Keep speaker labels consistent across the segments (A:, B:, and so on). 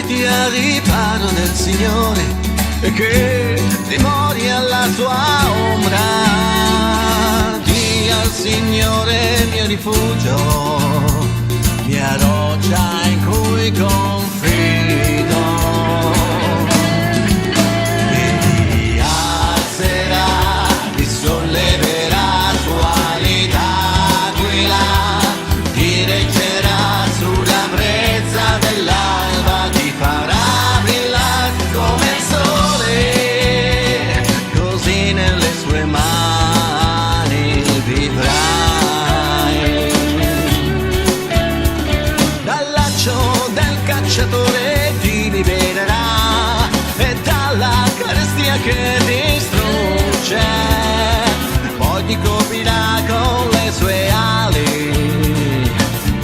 A: mettiti al riparo del Signore e che dimori alla sua ombra. Dì al Signore mio rifugio, mia roccia in cui confido. E ti alzerà, ti solleverà suali d'aquila, ti reggerà sulla brezza dell'alba, ti farà brillare come il sole, così nelle sue mani vivrai. Dal laccio del cacciatore ti libererà e dalla carestia che distrugge, poi ti coprirà con le sue ali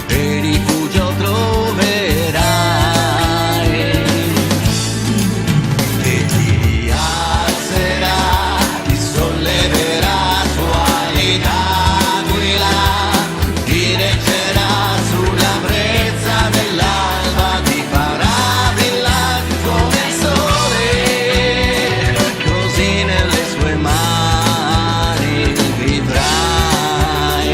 A: e rifugio troverai. E ti alzerà, ti solleverà suali d'aquila, ti reggerà sulla brezza dell'alba, ti farà brillare come il sole, così nelle sue mani vivrai.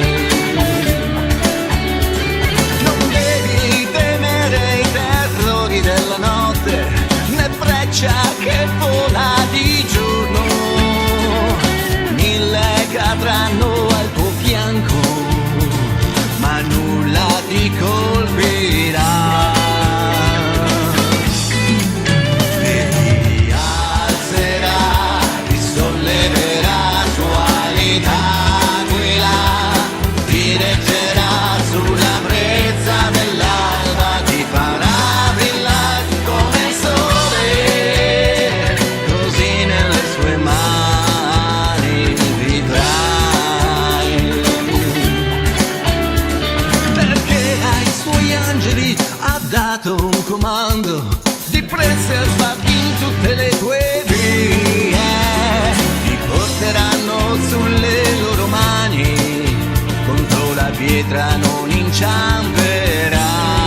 A: Non devi temere i terrori della notte, né freccia che vola di giorno, 1000 cadranno al tuo fianco, ma nulla ti colpirà. E ti alzerà, ti solleverà suali d'aquila, ti reggerà sulla brezza dell'alba, ti farà brillare come il sole, così nelle sue mani vivrai. Perché ai suoi angeli ha dato un comando di preservarti in tutte le tue vie, ti porteranno sulle loro mani, contro la pietra non inciamperai.